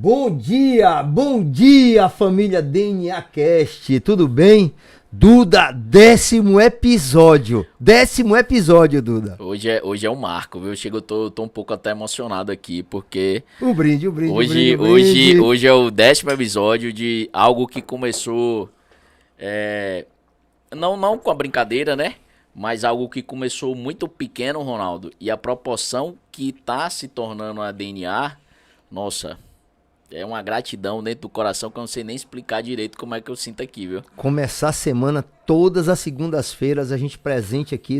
Bom dia, família DNA Cast, tudo bem? Duda, décimo episódio, Duda. Hoje é um marco, viu? Eu tô um pouco até emocionado aqui, porque Um brinde. hoje é o 10º episódio de algo que começou, não com a brincadeira, né? Mas algo que começou muito pequeno, Ronaldo, e a proporção que tá se tornando a DNA, nossa, é uma gratidão dentro do coração que eu não sei nem explicar direito como é que eu sinto aqui, viu? Começar a semana, todas as segundas-feiras, a gente presente aqui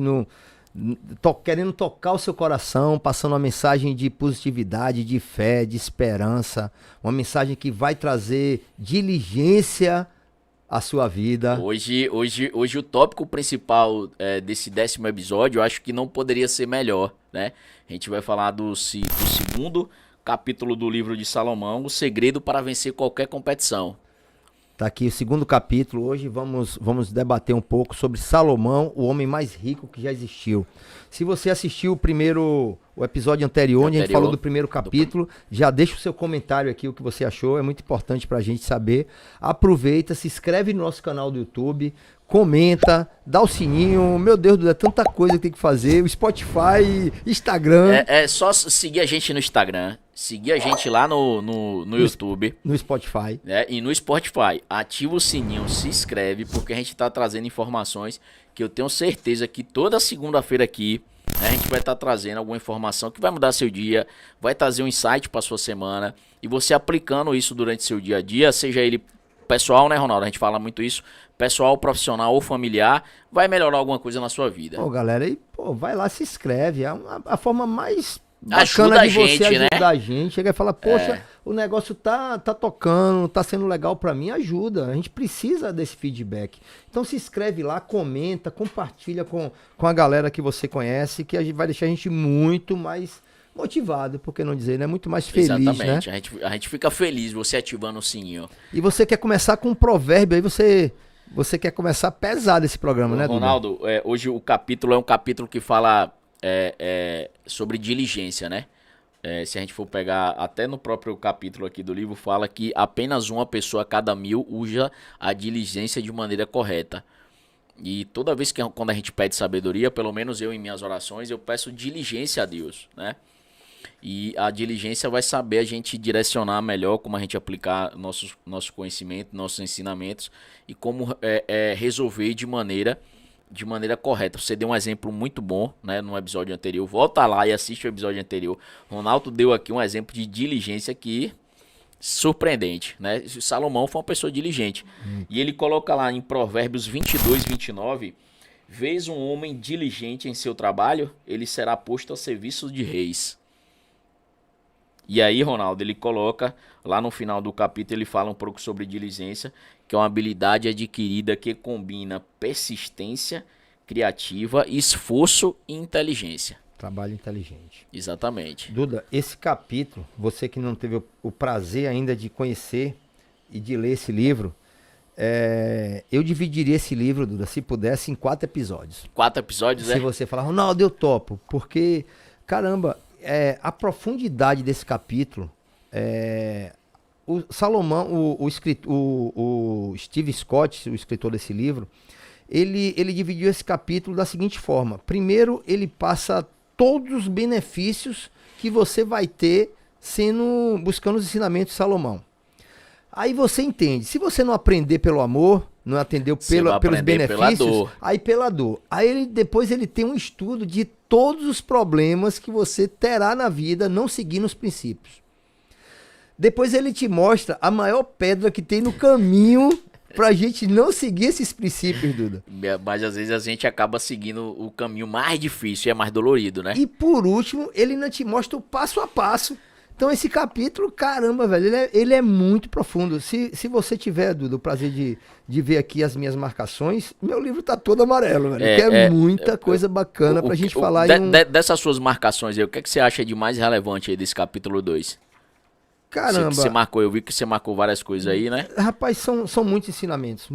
querendo tocar o seu coração, passando uma mensagem de positividade, de fé, de esperança, uma mensagem que vai trazer diligência à sua vida. Hoje o tópico principal desse 10º episódio, eu acho que não poderia ser melhor, né? A gente vai falar do segundo capítulo do livro de Salomão, o segredo para vencer qualquer competição. Tá aqui o segundo capítulo. Hoje vamos debater um pouco sobre Salomão, o homem mais rico que já existiu. Se você assistiu o episódio anterior, onde a gente falou do primeiro capítulo, já deixa o seu comentário aqui, o que você achou, é muito importante pra gente saber. Aproveita, se inscreve no nosso canal do YouTube, comenta, dá o sininho. Meu Deus do céu, é tanta coisa que tem que fazer. O Spotify, Instagram. É só seguir a gente no Instagram, seguir a gente lá no YouTube. No Spotify. E no Spotify. Ativa o sininho, se inscreve, porque a gente tá trazendo informações que eu tenho certeza que toda segunda-feira aqui, né, a gente vai estar trazendo alguma informação que vai mudar seu dia, vai trazer um insight para sua semana, e você aplicando isso durante seu dia a dia, seja ele pessoal, né, Ronaldo? A gente fala muito isso, pessoal, profissional ou familiar, vai melhorar alguma coisa na sua vida. Pô, galera, aí, vai lá, se inscreve. É a forma mais bacana Ajuda de você ajudar, né? a gente. Chega e fala, poxa, o negócio tá tocando, tá sendo legal pra mim, ajuda. A gente precisa desse feedback. Então se inscreve lá, comenta, compartilha com a galera que você conhece, que vai deixar a gente muito mais motivado, por que não dizer, né? Muito mais feliz, Exatamente, né? a gente fica feliz você ativando o sininho. E você quer começar com um provérbio, aí você quer começar pesado esse programa, né, Duda? Ronaldo, hoje o capítulo é um capítulo que fala sobre diligência, né? Se a gente for pegar até no próprio capítulo aqui do livro, fala que apenas uma pessoa a cada 1000 usa a diligência de maneira correta. E toda vez quando a gente pede sabedoria, pelo menos eu em minhas orações, eu peço diligência a Deus, né? E a diligência vai saber a gente direcionar melhor como a gente aplicar nosso conhecimento, nossos ensinamentos e como resolver de maneira correta. Você deu um exemplo muito bom, né, no episódio anterior. Volta lá e assiste o episódio anterior. Ronaldo deu aqui um exemplo de diligência que surpreendente, né? Salomão foi uma pessoa diligente. E ele coloca lá em Provérbios 22, 29, vês um homem diligente em seu trabalho, ele será posto a serviço de reis. E aí, Ronaldo, ele coloca lá no final do capítulo, ele fala um pouco sobre diligência, que é uma habilidade adquirida que combina persistência, criativa, esforço e inteligência. Trabalho inteligente. Exatamente. Duda, esse capítulo, você que não teve o prazer ainda de conhecer e de ler esse livro, eu dividiria esse livro, Duda, se pudesse, em 4 episódios. 4 episódios, Se você falar, Ronaldo, eu topo, porque, caramba, a profundidade desse capítulo, o Salomão, o Steve Scott, o escritor desse livro, ele dividiu esse capítulo da seguinte forma. Primeiro, ele passa todos os benefícios que você vai ter buscando os ensinamentos de Salomão. Aí você entende, se você não aprender pelo amor, não atendeu pelos benefícios, aí pela dor. Aí depois ele tem um estudo de todos os problemas que você terá na vida não seguindo os princípios. Depois ele te mostra a maior pedra que tem no caminho pra gente não seguir esses princípios, Duda. Mas às vezes a gente acaba seguindo o caminho mais difícil e é mais dolorido, né? E por último, ele ainda te mostra o passo a passo. Então esse capítulo, caramba, velho, ele é muito profundo. Se você tiver, Duda, o prazer de ver aqui as minhas marcações, meu livro tá todo amarelo, velho. Que é muita coisa bacana pra gente falar. Dessas suas marcações aí, o que você acha de mais relevante aí desse capítulo 2? Caramba. Você marcou, eu vi que você marcou várias coisas aí, né? Rapaz, são muitos ensinamentos.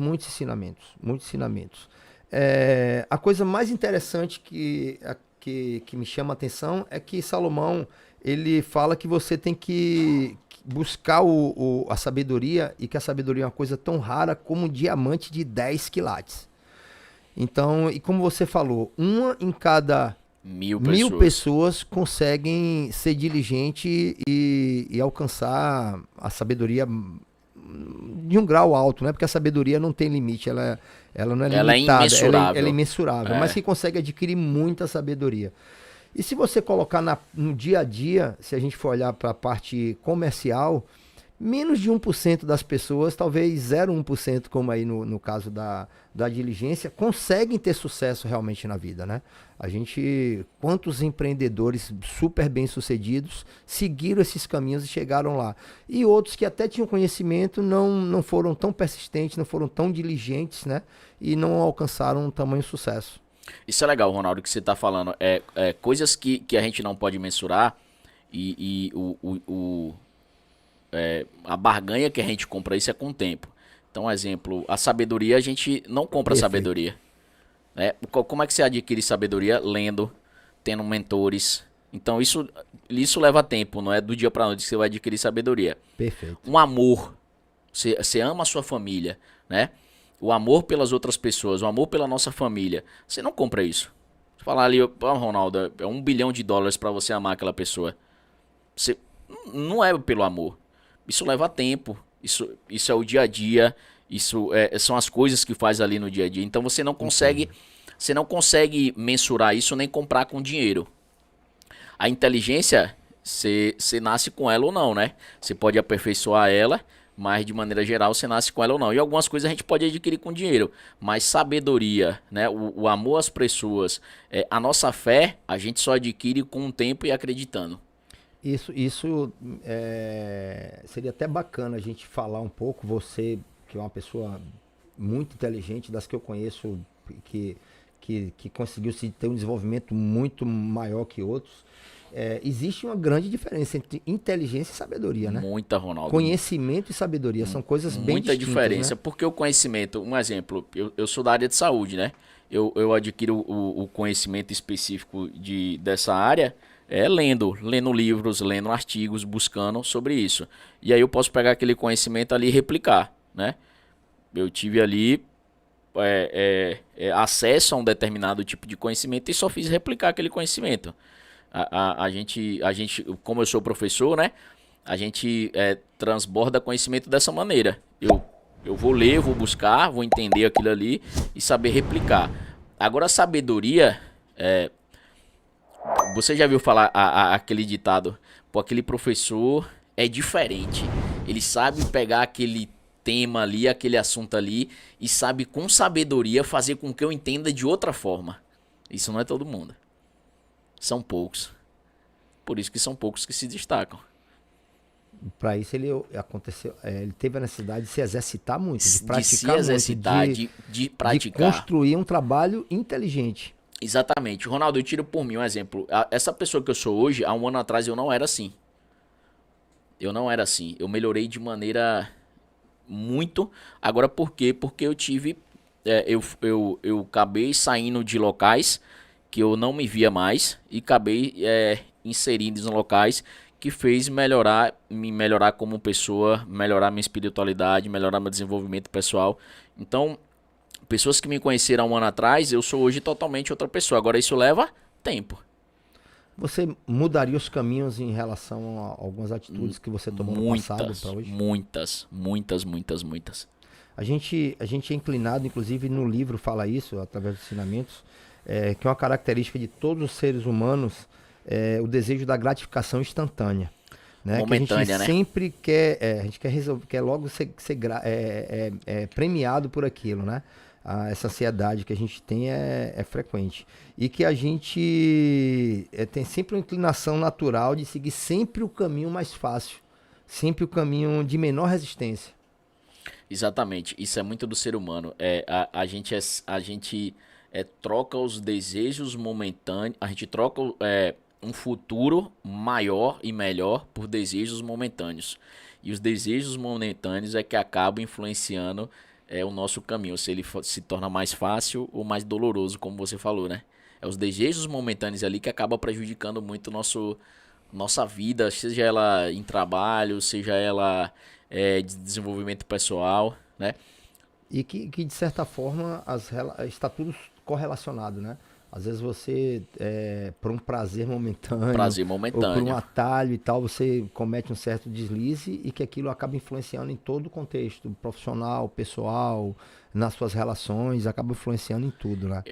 A coisa mais interessante que me chama a atenção é que Salomão, ele fala que você tem que buscar a sabedoria, e que a sabedoria é uma coisa tão rara como um diamante de 10 quilates. Então, e como você falou, uma em cada 1000 pessoas conseguem ser diligente e alcançar a sabedoria de um grau alto, né? Porque a sabedoria não tem limite, ela não é Ela é limitada, imensurável. ela é imensurável, mas que consegue adquirir muita sabedoria. E se você colocar no dia a dia, se a gente for olhar para a parte comercial, menos de 1% das pessoas, talvez 0,1%, como aí no caso da diligência, conseguem ter sucesso realmente na vida, né? Quantos empreendedores super bem-sucedidos seguiram esses caminhos e chegaram lá? E outros que até tinham conhecimento, não foram tão persistentes, não foram tão diligentes, né? E não alcançaram um tamanho sucesso. Isso é legal, Ronaldo, que você está falando. Coisas que a gente não pode mensurar e a barganha que a gente compra isso é com o tempo. Então, exemplo, a sabedoria, a gente não compra sabedoria. Né? Como é que você adquire sabedoria? Lendo, tendo mentores. Então, isso leva tempo, não é do dia para noite que você vai adquirir sabedoria. Perfeito. Um amor. Você ama a sua família, né? O amor pelas outras pessoas, o amor pela nossa família. Você não compra isso. Você falar ali, Ronaldo, é $1 bilhão para você amar aquela pessoa. Não é pelo amor. Isso leva tempo. Isso é o dia a dia. São as coisas que faz ali no dia a dia. Então você não consegue mensurar isso nem comprar com dinheiro. A inteligência, você nasce com ela ou não, né? Você pode aperfeiçoar ela, mas de maneira geral você nasce com ela ou não. E algumas coisas a gente pode adquirir com dinheiro. Mas sabedoria, né? O amor às pessoas, a nossa fé, a gente só adquire com o tempo e acreditando. Isso seria até bacana a gente falar um pouco, você que é uma pessoa muito inteligente, das que eu conheço, que conseguiu ter um desenvolvimento muito maior que outros. Existe uma grande diferença entre inteligência e sabedoria, né? Muita, Ronaldo. Conhecimento e sabedoria são coisas bem distintas. Muita diferença, né? Porque o conhecimento, um exemplo, eu sou da área de saúde, né? Eu adquiro o conhecimento específico dessa área lendo livros, lendo artigos, buscando sobre isso. E aí eu posso pegar aquele conhecimento ali e replicar, né? Eu tive ali acesso a um determinado tipo de conhecimento e só fiz replicar aquele conhecimento. A gente, como eu sou professor, né? A gente transborda conhecimento dessa maneira. Eu vou ler, vou buscar, vou entender aquilo ali e saber replicar. Agora, a sabedoria, você já viu falar aquele ditado? Pô, aquele professor é diferente. Ele sabe pegar aquele tema ali, aquele assunto ali e sabe com sabedoria fazer com que eu entenda de outra forma. Isso não é todo mundo. São poucos. Por isso que são poucos que se destacam. Para isso ele teve a necessidade de se exercitar muito, de praticar de se exercitar, muito, de praticar. De construir um trabalho inteligente. Exatamente. Ronaldo, eu tiro por mim um exemplo. Essa pessoa que eu sou hoje, há um ano atrás eu não era assim. Eu melhorei de maneira muito. Agora por quê? Porque eu tive... eu acabei saindo de locais que eu não me via mais e acabei inserindo em locais que fez me melhorar como pessoa, melhorar minha espiritualidade, melhorar meu desenvolvimento pessoal. Então, pessoas que me conheceram há um ano atrás, eu sou hoje totalmente outra pessoa. Agora isso leva tempo. Você mudaria os caminhos em relação a algumas atitudes que você tomou no passado para hoje? Muitas. A gente é inclinado, inclusive no livro fala isso, através dos ensinamentos, que é uma característica de todos os seres humanos, o desejo da gratificação instantânea. Né? Momentânea, que a gente sempre quer, a gente quer logo ser premiado por aquilo, né? Essa ansiedade que a gente tem é frequente. E que a gente tem sempre uma inclinação natural de seguir sempre o caminho mais fácil, sempre o caminho de menor resistência. Exatamente, isso é muito do ser humano. A gente troca os desejos momentâneos, a gente troca um futuro maior e melhor por desejos momentâneos. E os desejos momentâneos é que acabam influenciando o nosso caminho, se ele se torna mais fácil ou mais doloroso, como você falou, né? É os desejos momentâneos ali que acabam prejudicando muito nossa vida, seja ela em trabalho, seja ela de desenvolvimento pessoal, né? E que de certa forma, está tudo correlacionado, né? Às vezes você, por um prazer momentâneo, Prazer ou por um momentâneo. atalho e tal, você comete um certo deslize e que aquilo acaba influenciando em todo o contexto, profissional, pessoal, nas suas relações, acaba influenciando em tudo, né?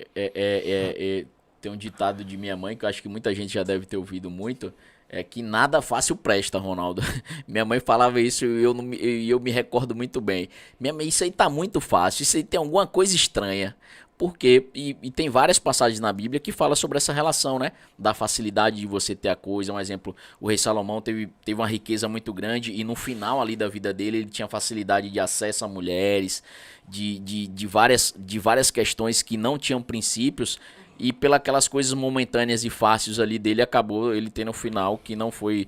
Tem um ditado de minha mãe que eu acho que muita gente já deve ter ouvido muito, é que nada fácil presta, Ronaldo. Minha mãe falava isso e eu, não me, e eu me recordo muito bem. Minha mãe, isso aí tá muito fácil, isso aí tem alguma coisa estranha. Por quê? E tem várias passagens na Bíblia que falam sobre essa relação, né? Da facilidade de você ter a coisa. Um exemplo, o rei Salomão teve uma riqueza muito grande e no final ali da vida dele ele tinha facilidade de acesso a mulheres, de várias questões que não tinham princípios. E pelas coisas momentâneas e fáceis ali dele, acabou ele tendo um final que não foi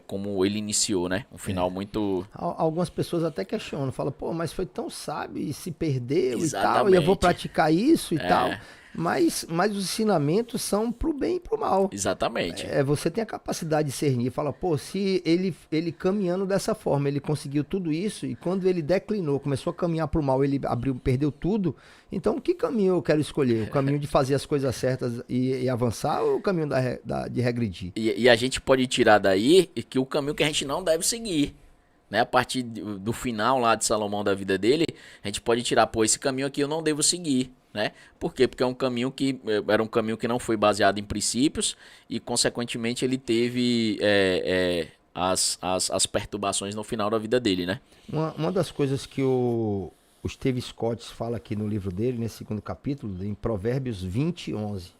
como ele iniciou, né? Um final muito... Algumas pessoas até questionam, falam, pô, mas foi tão sábio e se perdeu e tal, e eu vou Exatamente. praticar isso e tal. Mas os ensinamentos são pro bem e pro mal. Exatamente. Você tem a capacidade de discernir, fala, pô, se ele caminhando dessa forma, ele conseguiu tudo isso, e quando ele declinou, começou a caminhar pro mal, ele perdeu tudo, então que caminho eu quero escolher? O caminho de fazer as coisas certas e avançar, ou o caminho de regredir? E a gente pode tirar daí que o caminho que a gente não deve seguir, né? A partir do final lá de Salomão da vida dele, a gente pode tirar, pô, esse caminho aqui eu não devo seguir, né? Por quê? Porque era um caminho que não foi baseado em princípios e, consequentemente, ele teve as perturbações no final da vida dele, né? Uma das coisas que o Steve Scott fala aqui no livro dele, nesse segundo capítulo, em Provérbios 20:11,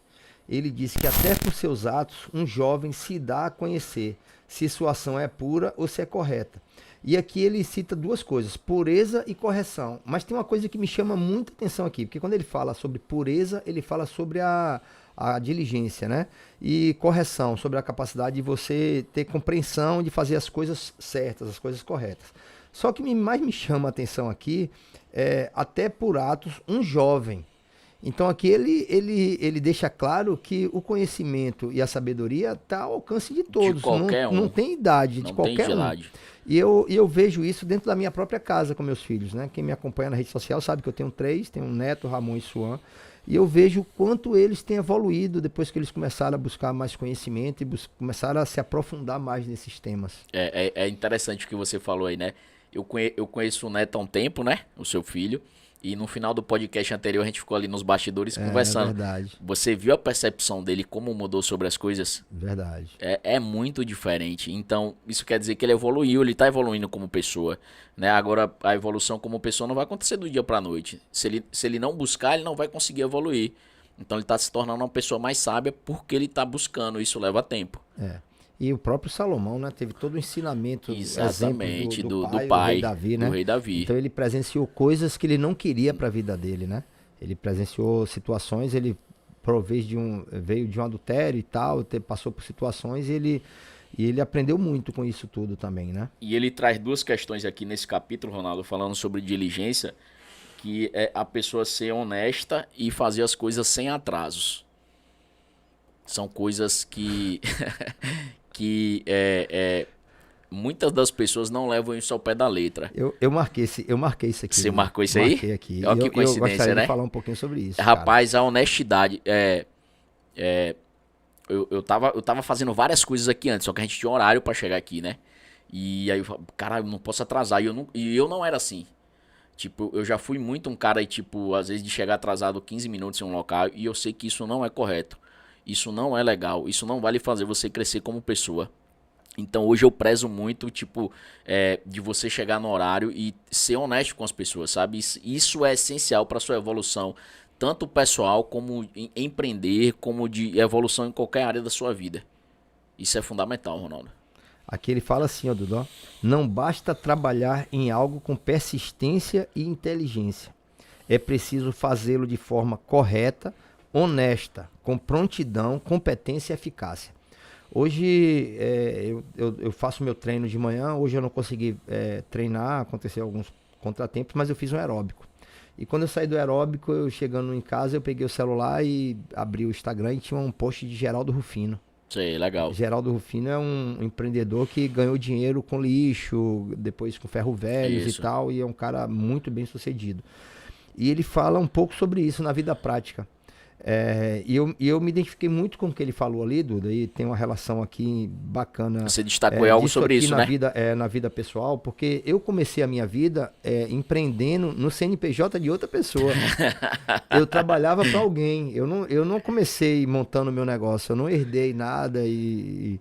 ele diz que até por seus atos um jovem se dá a conhecer se sua ação é pura ou se é correta. E aqui ele cita duas coisas, pureza e correção. Mas tem uma coisa que me chama muita atenção aqui, porque quando ele fala sobre pureza, ele fala sobre a diligência, né? E correção, sobre a capacidade de você ter compreensão de fazer as coisas certas, as coisas corretas. Só que mais me chama a atenção aqui, até por atos, um jovem. Então aqui ele deixa claro que o conhecimento e a sabedoria está ao alcance de De todos, qualquer não um. tem idade, de Não tem qualquer um. gelade. E eu vejo isso dentro da minha própria casa com meus filhos, né? Quem me acompanha na rede social sabe que eu tenho três, tenho um neto, Ramon e Suan, e eu vejo o quanto eles têm evoluído depois que eles começaram a buscar mais conhecimento e começaram a se aprofundar mais nesses temas. É interessante o que você falou aí, né? Eu conheço o Neto há um tempo, né? O seu filho. E no final do podcast anterior a gente ficou ali nos bastidores conversando. Verdade, Você viu a percepção dele, como mudou sobre as coisas? verdade. É muito diferente. Então, isso quer dizer que ele evoluiu, ele tá evoluindo como pessoa, né? Agora, a evolução como pessoa não vai acontecer do dia pra noite. Se ele não buscar, ele não vai conseguir evoluir. Então, ele tá se tornando uma pessoa mais sábia porque ele tá buscando. Isso leva tempo. É. E o próprio Salomão, né, teve todo o ensinamento, Exatamente, exemplo do do pai, o rei pai, Davi, do né? rei Davi. Então ele presenciou coisas que ele não queria para a vida dele, né? Ele presenciou situações, ele veio de um adultério e tal, passou por situações e ele aprendeu muito com isso tudo também, né? E ele traz duas questões aqui nesse capítulo, Ronaldo, falando sobre diligência, que é a pessoa ser honesta e fazer as coisas sem atrasos. São coisas que muitas das pessoas não levam isso ao pé da letra. Eu marquei isso aqui. Você Viu? marcou isso aí? Marquei aqui. Olha que Eu coincidência, gostaria né? de falar um pouquinho sobre isso, cara. Rapaz, a honestidade. Eu tava fazendo várias coisas aqui antes, só que a gente tinha um horário pra chegar aqui, né? E aí eu falei, cara, eu não posso atrasar. E eu não era assim. Tipo, eu já fui muito um cara, tipo, às vezes de chegar atrasado 15 minutos em um local, e eu sei que isso não é correto. Isso não é legal. Isso não vai lhe fazer você crescer como pessoa. Então hoje eu prezo muito, tipo, de você chegar no horário e ser honesto com as pessoas, sabe? Isso é essencial para sua evolução, tanto pessoal como em empreender, como de evolução em qualquer área da sua vida. Isso é fundamental, Ronaldo. Aqui ele fala assim, ó, Dudó, não basta trabalhar em algo com persistência e inteligência. É preciso fazê-lo de forma correta, honesta, com prontidão, competência e eficácia. Hoje eu faço meu treino de manhã, hoje eu não consegui treinar, aconteceu alguns contratempos, mas eu fiz um aeróbico. E quando eu saí do aeróbico, eu chegando em casa, eu peguei o celular e abri o Instagram e tinha um post de Geraldo Rufino. Sei, legal. Geraldo Rufino é um empreendedor que ganhou dinheiro com lixo, depois com ferro velhos Isso. e tal, e é um cara muito bem sucedido. E ele fala um pouco sobre isso na vida prática. E eu me identifiquei muito com o que ele falou ali, Duda, e tem uma relação aqui bacana. Você destacou algo disso sobre aqui isso, na né? vida, na vida pessoal, porque eu comecei a minha vida empreendendo no CNPJ de outra pessoa. Eu trabalhava para alguém, eu não comecei montando meu negócio, eu não herdei nada e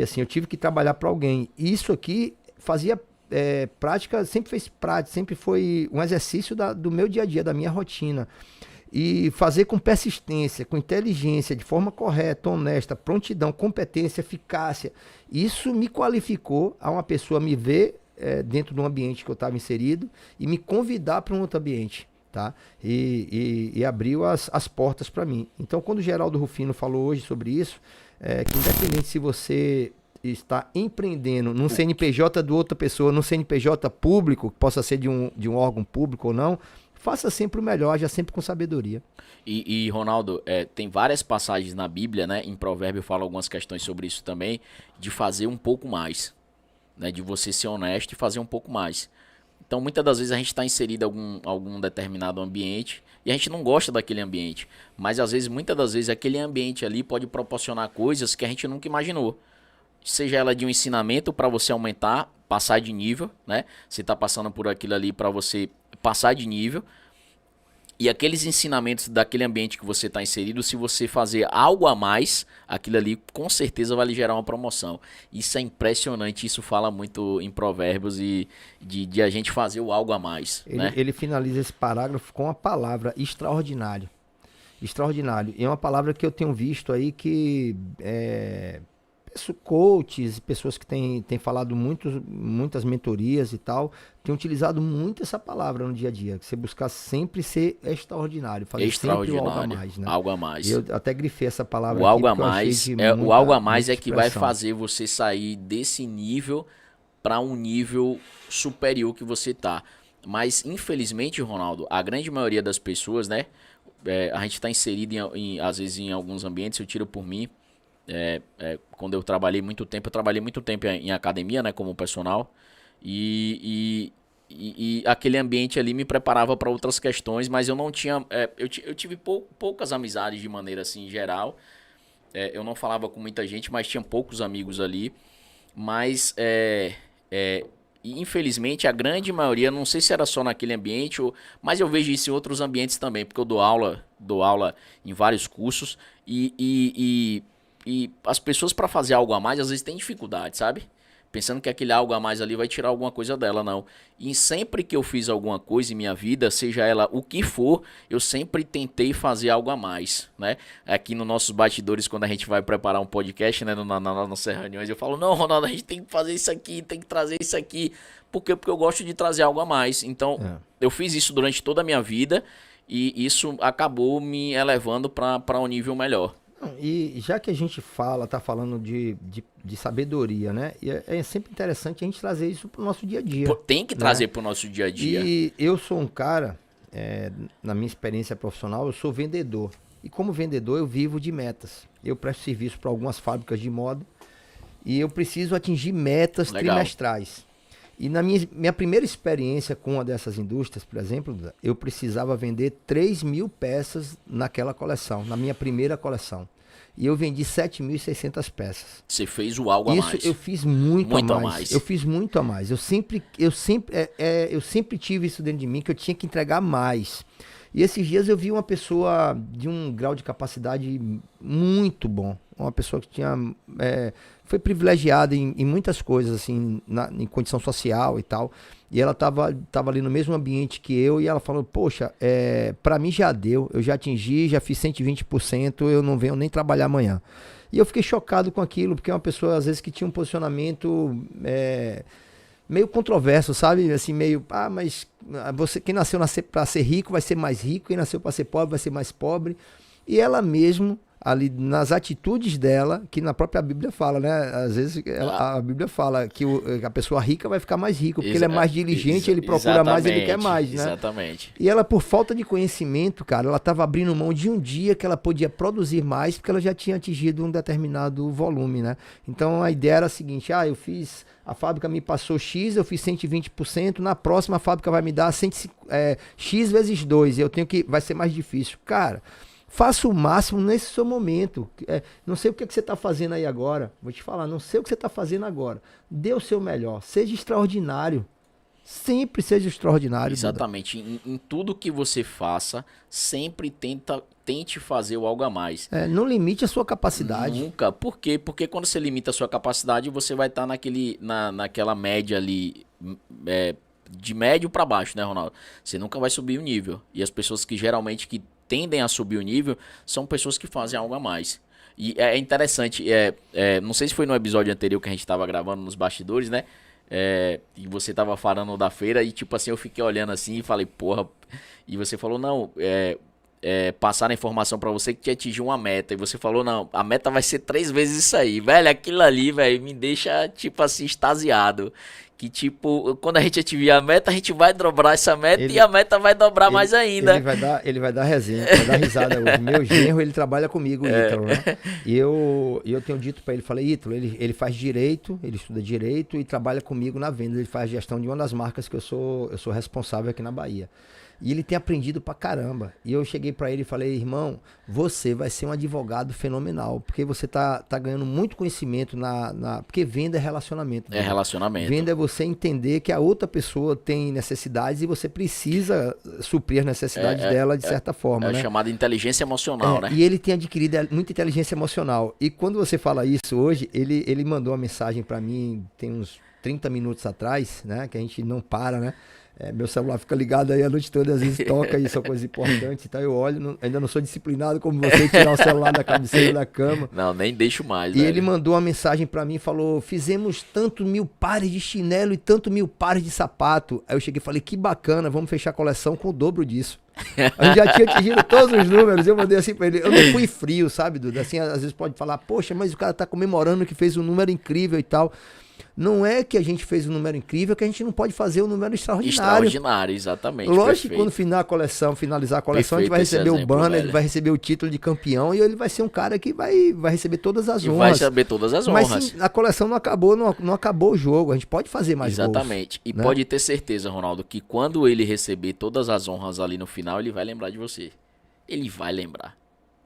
assim, eu tive que trabalhar para alguém. E isso aqui fazia prática, sempre fez prática, sempre foi um exercício do meu dia a dia, da minha rotina. E fazer com persistência, com inteligência, de forma correta, honesta, prontidão, competência, eficácia. Isso me qualificou a uma pessoa me ver dentro do ambiente que eu estava inserido e me convidar para um outro ambiente, tá? E abriu as portas para mim. Então, quando o Geraldo Rufino falou hoje sobre isso, que independente se você está empreendendo num CNPJ de outra pessoa, num CNPJ público, que possa ser de um órgão público ou não, faça sempre o melhor, já sempre com sabedoria. E Ronaldo, tem várias passagens na Bíblia, né? Em Provérbio fala algumas questões sobre isso também, de fazer um pouco mais, né? De você ser honesto e fazer um pouco mais. Então, muitas das vezes a gente está inserido em algum determinado ambiente e a gente não gosta daquele ambiente. Mas, às vezes, muitas das vezes, aquele ambiente ali pode proporcionar coisas que a gente nunca imaginou. Seja ela de um ensinamento para você aumentar, passar de nível, né? Você está passando por aquilo ali para você passar de nível. E aqueles ensinamentos daquele ambiente que você está inserido, se você fazer algo a mais, aquilo ali com certeza vai lhe gerar uma promoção. Isso é impressionante, isso fala muito em Provérbios e de a gente fazer o algo a mais. Né? Ele finaliza esse parágrafo com a palavra extraordinário. Extraordinário. E é uma palavra que eu tenho visto aí que coaches, pessoas que têm falado muitas mentorias e tal, têm utilizado muito essa palavra no dia a dia, que você buscar sempre ser extraordinário, fazer sempre o algo a mais, né? Algo a mais. Eu até grifei essa palavra o aqui, algo a mais o algo a mais é que vai expressão. fazer você sair desse nível para um nível superior que você tá. Mas infelizmente, Ronaldo, a grande maioria das pessoas, né, a gente está inserido às vezes em alguns ambientes, eu tiro por mim. Quando eu trabalhei muito tempo em academia, né, como personal, e aquele ambiente ali me preparava para outras questões, mas eu não tinha, eu tive poucas amizades de maneira assim geral, eu não falava com muita gente, mas tinha poucos amigos ali, mas infelizmente a grande maioria, não sei se era só naquele ambiente, mas eu vejo isso em outros ambientes também, porque eu dou aula em vários cursos e as pessoas para fazer algo a mais às vezes têm dificuldade, sabe? Pensando que aquele algo a mais ali vai tirar alguma coisa dela, não. E sempre que eu fiz alguma coisa em minha vida, seja ela o que for, eu sempre tentei fazer algo a mais, né? Aqui nos nossos bastidores, quando a gente vai preparar um podcast, né, nas nossas reuniões, eu falo, não, Ronaldo, a gente tem que fazer isso aqui, tem que trazer isso aqui. Por quê? Porque eu gosto de trazer algo a mais. Então, eu fiz isso durante toda a minha vida e isso acabou me elevando para um nível melhor. E já que a gente tá falando de sabedoria, né? E é sempre interessante a gente trazer isso pro nosso dia a dia. Tem que trazer pro nosso dia a dia. E eu sou um cara, na minha experiência profissional, eu sou vendedor. E como vendedor eu vivo de metas. Eu presto serviço para algumas fábricas de moda e eu preciso atingir metas trimestrais. E na minha primeira experiência com uma dessas indústrias, por exemplo, eu precisava vender 3.000 peças naquela coleção, na minha primeira coleção. E eu vendi 7.600 peças. Você fez o algo a mais. Isso eu fiz muito a mais. Eu fiz muito a mais. Eu sempre tive isso dentro de mim, que eu tinha que entregar mais. E esses dias eu vi uma pessoa de um grau de capacidade muito bom. Uma pessoa que foi privilegiada em muitas coisas, assim, em condição social e tal. E ela tava ali no mesmo ambiente que eu e ela falou, poxa, pra mim já deu, eu já atingi, já fiz 120%, eu não venho nem trabalhar amanhã. E eu fiquei chocado com aquilo, porque é uma pessoa, às vezes, que tinha um posicionamento meio controverso, sabe? Assim, meio, mas quem nasceu pra ser rico vai ser mais rico, quem nasceu pra ser pobre vai ser mais pobre. E ela mesmo ali nas atitudes dela, que na própria Bíblia fala, né? Às vezes a Bíblia fala que a pessoa rica vai ficar mais rica, porque ele é mais diligente, ele procura mais, ele quer mais, né? Exatamente. E ela, por falta de conhecimento, cara, ela estava abrindo mão de um dia que ela podia produzir mais, porque ela já tinha atingido um determinado volume, né? Então a ideia era a seguinte: a fábrica me passou X, eu fiz 120%, na próxima a fábrica vai me dar X vezes 2, e vai ser mais difícil. Cara, faça o máximo nesse seu momento. Não sei o que você está fazendo aí agora. Vou te falar, não sei o que você está fazendo agora. Dê o seu melhor. Seja extraordinário. Sempre seja extraordinário. Exatamente. Em tudo que você faça, sempre tente fazer o algo a mais. Não limite a sua capacidade. Nunca. Por quê? Porque quando você limita a sua capacidade, você vai estar naquela média ali, de médio para baixo, né, Ronaldo? Você nunca vai subir o nível. E as pessoas que geralmente tendem a subir o nível são pessoas que fazem algo a mais. E é interessante, não sei se foi no episódio anterior que a gente estava gravando nos bastidores, né? E você tava falando da feira e tipo assim, eu fiquei olhando assim e falei, porra. E você falou, não, passaram a informação pra você que te atingiu uma meta. E você falou, não, a meta vai ser 3 vezes isso aí. Velho, aquilo ali, velho, me deixa tipo assim, extasiado. Que tipo, quando a gente atingir a meta, a gente vai dobrar essa meta e a meta vai dobrar mais ainda. Ele vai dar resenha, vai dar risada hoje. Meu genro, ele trabalha comigo, Ítalo, né? E eu tenho dito pra ele, falei, Ítalo, ele faz direito, ele estuda direito e trabalha comigo na venda. Ele faz gestão de uma das marcas que eu sou responsável aqui na Bahia. E ele tem aprendido pra caramba. E eu cheguei pra ele e falei, irmão, você vai ser um advogado fenomenal, porque você tá ganhando muito conhecimento porque venda é relacionamento. É relacionamento. Venda é você entender que a outra pessoa tem necessidades e você precisa suprir as necessidades dela de certa forma, né? É chamada inteligência emocional, né? E ele tem adquirido muita inteligência emocional. E quando você fala isso hoje, ele mandou uma mensagem pra mim, tem uns 30 minutos atrás, né? Que a gente não para, né? Meu celular fica ligado aí a noite toda, às vezes toca e são coisas importantes e tal. Eu olho, ainda não sou disciplinado como você, tirar o celular da cabeceira da cama. Não, nem deixo mais. E ele mandou uma mensagem pra mim e falou: fizemos tanto 1000 pares de chinelo e tanto 1000 pares de sapato. Aí eu cheguei e falei: que bacana, vamos fechar a coleção com o dobro disso. A gente já tinha atingido todos os números. Eu mandei assim pra ele. Eu não fui frio, sabe, Duda? Assim, às vezes pode falar: poxa, mas o cara tá comemorando que fez um número incrível e tal. Não é que a gente fez um número incrível, que a gente não pode fazer um número extraordinário. Extraordinário, exatamente. Lógico que quando finalizar a coleção, a gente vai receber o banner, ele vai receber o título de campeão e ele vai ser um cara que vai receber todas as honras. Vai receber todas as honras. Mas sim, a coleção não acabou o jogo, a gente pode fazer mais gols. Exatamente. E né? Pode ter certeza, Ronaldo, que quando ele receber todas as honras ali no final, ele vai lembrar de você. Ele vai lembrar.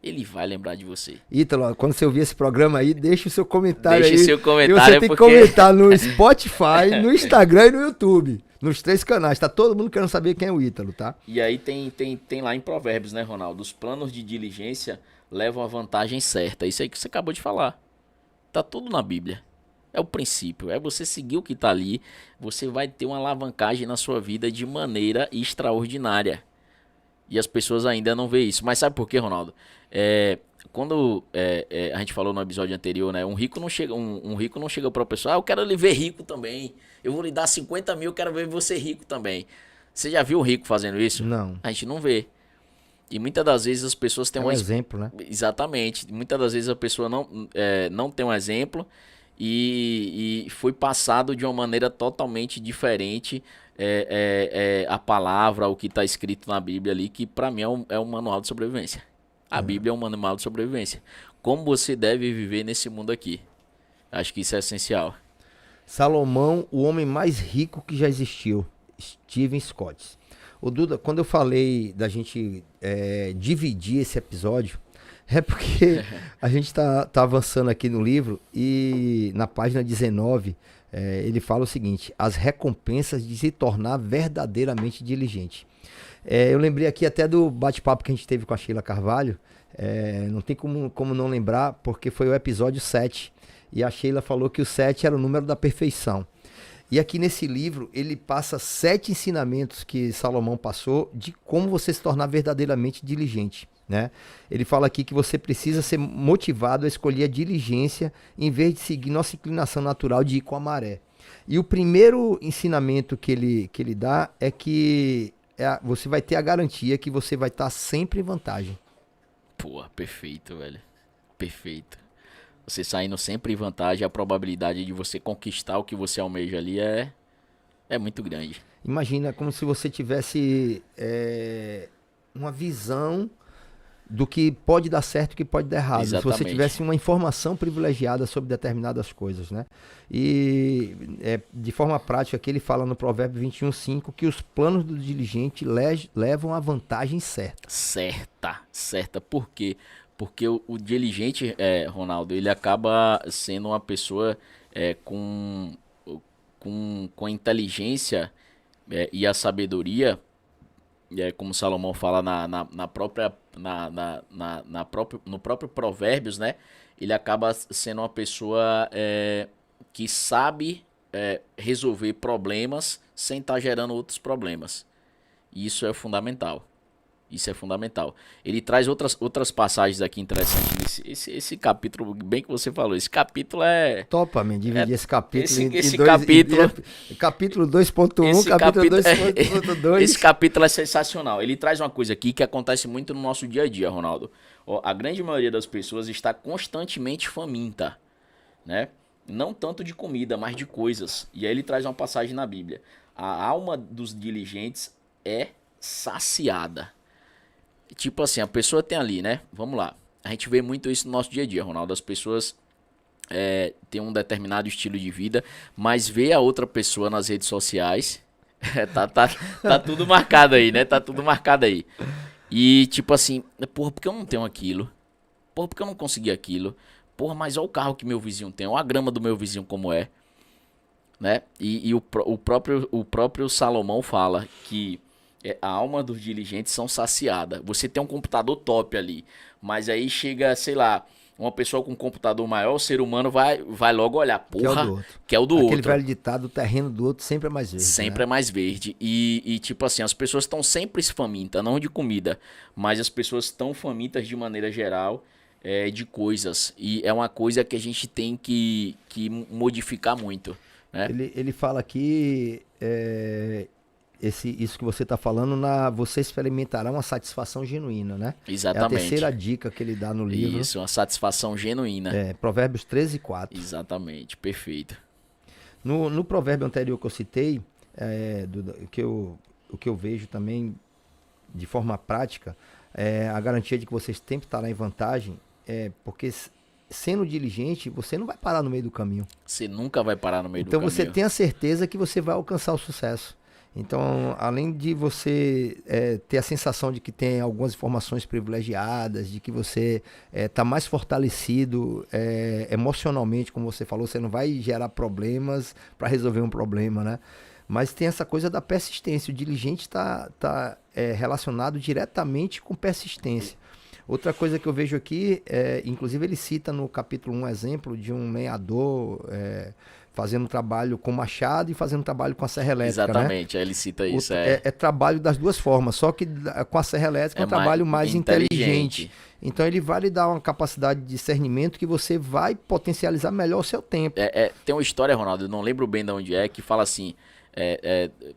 Ele vai lembrar de você. Ítalo, quando você ouvir esse programa aí, deixa o seu comentário Deixa aí. seu comentário, e você tem que comentar no Spotify, no Instagram e no YouTube. Nos 3 canais. Tá todo mundo querendo saber quem é o Ítalo, tá? E aí tem lá em Provérbios, né, Ronaldo? Os planos de diligência levam a vantagem certa. Isso aí que você acabou de falar. Tá tudo na Bíblia. É o princípio. É você seguir o que tá ali. Você vai ter uma alavancagem na sua vida de maneira extraordinária. E as pessoas ainda não veem isso. Mas sabe por quê, Ronaldo? Quando a gente falou no episódio anterior, né? Um rico não chega para a pessoa, eu quero lhe ver rico também. Eu vou lhe dar 50 mil, quero ver você rico também. Você já viu um rico fazendo isso? Não. A gente não vê. E muitas das vezes as pessoas têm um exemplo, né? Exatamente. Muitas das vezes a pessoa não tem um exemplo e foi passado de uma maneira totalmente diferente a palavra, o que está escrito na Bíblia ali, que para mim é um manual de sobrevivência. A Bíblia é um manual de sobrevivência. Como você deve viver nesse mundo aqui. Acho que isso é essencial. Salomão, o homem mais rico que já existiu. Steven Scott. Ô Duda, quando eu falei da gente dividir esse episódio, é porque a gente tá avançando aqui no livro e na página 19 ele fala o seguinte: as recompensas de se tornar verdadeiramente diligente. Eu lembrei aqui até do bate-papo que a gente teve com a Sheila Carvalho. Não tem como não lembrar, porque foi o episódio 7. E a Sheila falou que o 7 era o número da perfeição. E aqui nesse livro, ele passa 7 ensinamentos que Salomão passou de como você se tornar verdadeiramente diligente. Né? Ele fala aqui que você precisa ser motivado a escolher a diligência em vez de seguir nossa inclinação natural de ir com a maré. E o primeiro ensinamento que ele dá é que você vai ter a garantia que você vai estar sempre em vantagem. Pô, perfeito, velho. Perfeito. Você saindo sempre em vantagem, a probabilidade de você conquistar o que você almeja ali é muito grande. Imagina como se você tivesse uma visão do que pode dar certo e o que pode dar errado. Se você Exatamente. tivesse uma informação privilegiada sobre determinadas coisas, né? E de forma prática, aqui ele fala no Provérbio 21:5 que os planos do diligente levam à vantagem certa. Certa. Por quê? Porque o diligente, Ronaldo, ele acaba sendo uma pessoa com a inteligência e a sabedoria, como Salomão fala no próprio Provérbios, né? Ele acaba sendo uma pessoa que sabe resolver problemas sem estar gerando outros problemas. E isso é fundamental. Isso é fundamental. Ele traz outras passagens aqui interessantes. Esse capítulo, bem que você falou, esse capítulo é... Topa, man, dividir esse capítulo esse dois, capítulo... capítulo 2.1, capítulo 2.2. Esse capítulo é sensacional. Ele traz uma coisa aqui que acontece muito no nosso dia a dia, Ronaldo. Ó, a grande maioria das pessoas está constantemente faminta, né? Não tanto de comida, mas de coisas. E aí ele traz uma passagem na Bíblia. A alma dos diligentes é saciada. Tipo assim, a pessoa tem ali, né? Vamos lá. A gente vê muito isso no nosso dia a dia, Ronaldo. As pessoas têm um determinado estilo de vida, mas vê a outra pessoa nas redes sociais. Tá tudo marcado aí, né? Tá tudo marcado aí. E tipo assim, porra, por que eu não tenho aquilo? Porra, por que eu não consegui aquilo? Porra, mas olha o carro que meu vizinho tem, olha a grama do meu vizinho como é. Né? E o próprio Salomão fala que a alma dos diligentes são saciada. Você tem um computador top ali, mas aí chega, sei lá, uma pessoa com um computador maior, o ser humano vai logo olhar, porra, que é o do outro. Aquele velho ditado, o terreno do outro sempre é mais verde. Sempre é mais verde. E tipo assim, as pessoas estão sempre famintas, não de comida, mas as pessoas estão famintas de maneira geral de coisas. E é uma coisa que a gente tem que modificar muito. Né? Ele fala aqui... isso que você está falando, você experimentará uma satisfação genuína, né? Exatamente. É a terceira dica que ele dá no livro. Isso, uma satisfação genuína. Provérbios 13:4. Exatamente, perfeito. No provérbio anterior que eu citei, o que eu vejo também de forma prática, a garantia de que você sempre estará em vantagem, porque sendo diligente, você não vai parar no meio do caminho. Você nunca vai parar no meio do caminho. Então você tem a certeza que você vai alcançar o sucesso. Então, além de você ter a sensação de que tem algumas informações privilegiadas, de que você está mais fortalecido emocionalmente, como você falou, você não vai gerar problemas para resolver um problema, né? Mas tem essa coisa da persistência. O diligente está relacionado diretamente com persistência. Outra coisa que eu vejo aqui, inclusive ele cita no capítulo 1 um exemplo de um lenhador... fazendo trabalho com machado e fazendo trabalho com a serra elétrica. Exatamente, né? Ele cita isso. É trabalho das duas formas, só que com a serra elétrica é um trabalho mais inteligente. Então ele vai lhe dar uma capacidade de discernimento que você vai potencializar melhor o seu tempo. Tem uma história, Ronaldo, eu não lembro bem de onde que fala assim,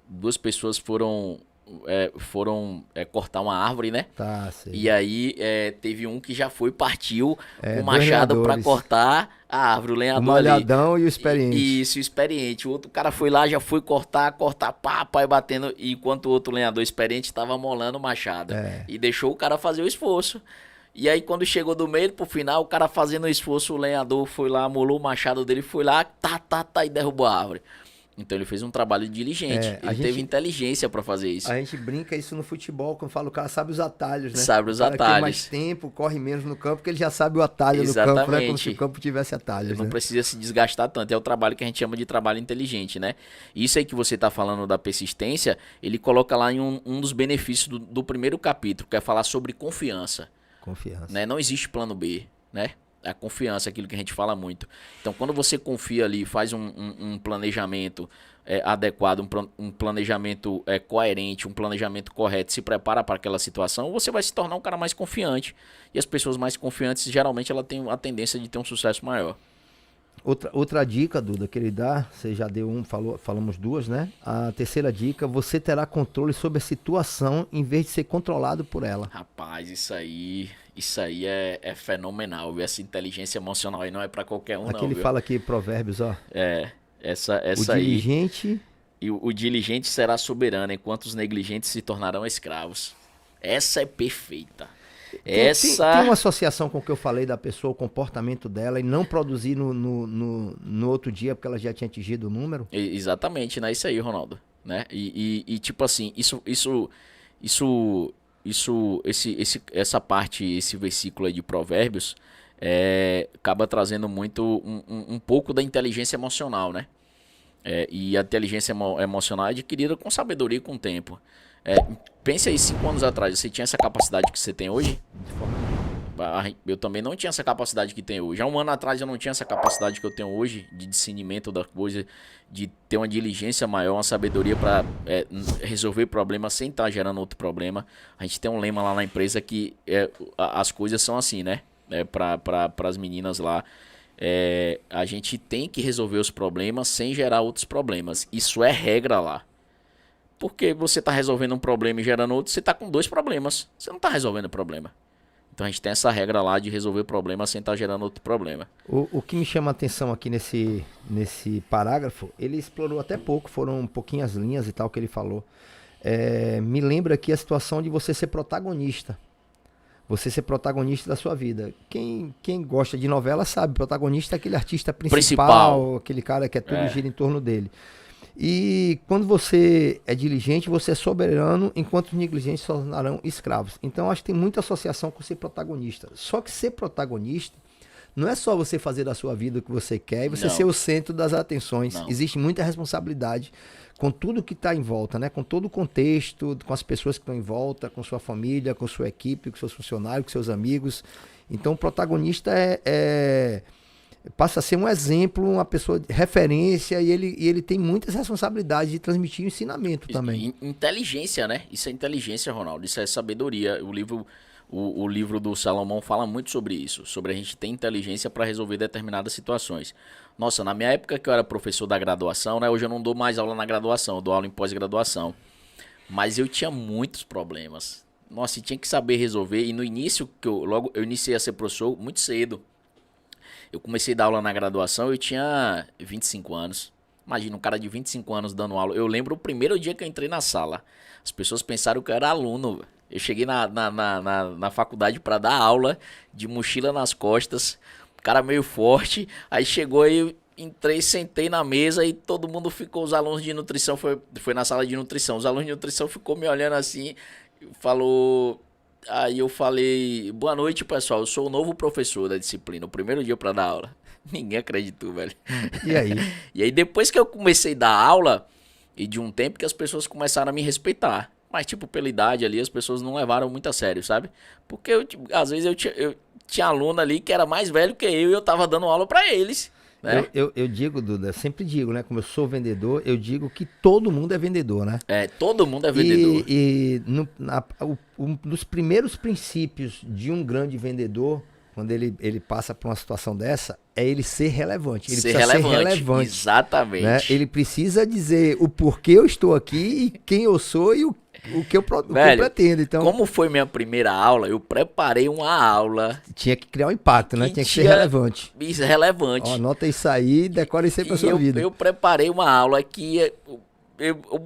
duas pessoas foram cortar uma árvore, né? Tá, sei. E aí teve um que já partiu com o machado para cortar a árvore, o lenhador. O malhadão e o experiente. Isso, o experiente. O outro cara foi lá, já foi cortar, pá, e batendo, enquanto o outro lenhador experiente estava molando o machado. E deixou o cara fazer o esforço. E aí quando chegou do meio pro final, o cara fazendo o esforço, o lenhador foi lá, molou o machado dele, foi lá, e derrubou a árvore. Então ele fez um trabalho diligente, ele teve inteligência para fazer isso. A gente brinca isso no futebol, quando fala o cara sabe os atalhos, né? Sabe os atalhos. Tem mais tempo, corre menos no campo, porque ele já sabe o atalho do campo, né? Como se o campo tivesse atalhos. Ele não precisa se desgastar tanto, é o trabalho que a gente chama de trabalho inteligente, né? Isso aí que você tá falando da persistência, ele coloca lá em um dos benefícios do primeiro capítulo, que é falar sobre confiança. Confiança. Né? Não existe plano B, né? A confiança, aquilo que a gente fala muito. Então, quando você confia ali, faz um planejamento adequado, um planejamento coerente, um planejamento correto, se prepara para aquela situação, você vai se tornar um cara mais confiante. E as pessoas mais confiantes, geralmente, ela tem a tendência de ter um sucesso maior. Outra dica, Duda, que ele dá, você já deu falamos duas, né? A terceira dica, você terá controle sobre a situação em vez de ser controlado por ela. Rapaz, isso aí é fenomenal, viu? Essa inteligência emocional aí não é pra qualquer um, Aqui não, ele viu? fala aqui, Provérbios, ó. É, essa, O essa aí. diligente E o diligente será soberano, enquanto os negligentes se tornarão escravos. Essa é perfeita. tem uma Essa. associação com o que eu falei da pessoa, o comportamento dela e não produzir no outro dia porque ela já tinha atingido o número. Exatamente, né? Isso aí, Ronaldo. Né? E tipo assim, essa parte, esse versículo aí de Provérbios, acaba trazendo muito um pouco da inteligência emocional, né? E a inteligência emocional é adquirida com sabedoria e com o tempo. Pense aí, 5 anos atrás, você tinha essa capacidade que você tem hoje? Eu também não tinha essa capacidade que tem hoje. Há um ano atrás eu não tinha essa capacidade que eu tenho hoje de discernimento da coisa, de ter uma diligência maior, uma sabedoria para resolver problemas sem estar gerando outro problema. A gente tem um lema lá na empresa que as coisas são assim, né? Para as meninas lá. A gente tem que resolver os problemas sem gerar outros problemas. Isso é regra lá. Porque você está resolvendo um problema e gerando outro, você está com 2 problemas. Você não está resolvendo o problema. Então a gente tem essa regra lá de resolver problema sem estar gerando outro problema. O que me chama a atenção aqui nesse parágrafo, ele explorou até pouco, foram pouquinhas linhas e tal que ele falou. Me lembra aqui a situação de você ser protagonista. Você ser protagonista da sua vida. Quem gosta de novela sabe, protagonista é aquele artista principal. Aquele cara que tudo gira em torno dele. E quando você é diligente, você é soberano, enquanto os negligentes se tornarão escravos. Então, acho que tem muita associação com ser protagonista. Só que ser protagonista não é só você fazer da sua vida o que você quer e você ser o centro das atenções. Não. Existe muita responsabilidade com tudo que está em volta, né? Com todo o contexto, com as pessoas que estão em volta, com sua família, com sua equipe, com seus funcionários, com seus amigos. Então, o protagonista passa a ser um exemplo, uma pessoa de referência e ele tem muitas responsabilidades de transmitir ensinamento também. Inteligência, né? Isso é inteligência, Ronaldo. Isso é sabedoria. O livro do Salomão fala muito sobre isso, sobre a gente ter inteligência para resolver determinadas situações. Nossa, na minha época que eu era professor da graduação, né? Hoje eu não dou mais aula na graduação, eu dou aula em pós-graduação. Mas eu tinha muitos problemas. Nossa, e tinha que saber resolver. E no início, eu iniciei a ser professor muito cedo. Eu comecei a dar aula na graduação, eu tinha 25 anos. Imagina, um cara de 25 anos dando aula. Eu lembro o primeiro dia que eu entrei na sala. As pessoas pensaram que eu era aluno. Eu cheguei na faculdade para dar aula, de mochila nas costas, cara meio forte. Aí chegou aí, entrei, sentei na mesa e todo mundo ficou, os alunos de nutrição, foi na sala de nutrição. Os alunos de nutrição ficou me olhando assim, falou... Aí eu falei, boa noite, pessoal, eu sou o novo professor da disciplina, o primeiro dia pra dar aula. Ninguém acreditou, velho. E aí? E aí depois que eu comecei a dar aula, e de um tempo que as pessoas começaram a me respeitar. Mas tipo, pela idade ali, as pessoas não levaram muito a sério, sabe? Porque às vezes eu tinha aluno ali que era mais velho que eu e eu tava dando aula pra eles. Né? Eu digo, Duda, sempre digo, né? Como eu sou vendedor, eu digo que todo mundo é vendedor, né? Todo mundo é vendedor. Um dos primeiros princípios de um grande vendedor, quando ele passa por uma situação dessa, é ele ser relevante. Ele precisa ser relevante. Exatamente. Né? Ele precisa dizer o porquê eu estou aqui e quem eu sou e o que eu pretendo. Então, como foi minha primeira aula, eu preparei uma aula. Tinha que criar um impacto, né? Tinha que ser relevante. Isso, relevante. Ó, anota isso aí e decora isso aí pra sua vida. Eu preparei uma aula que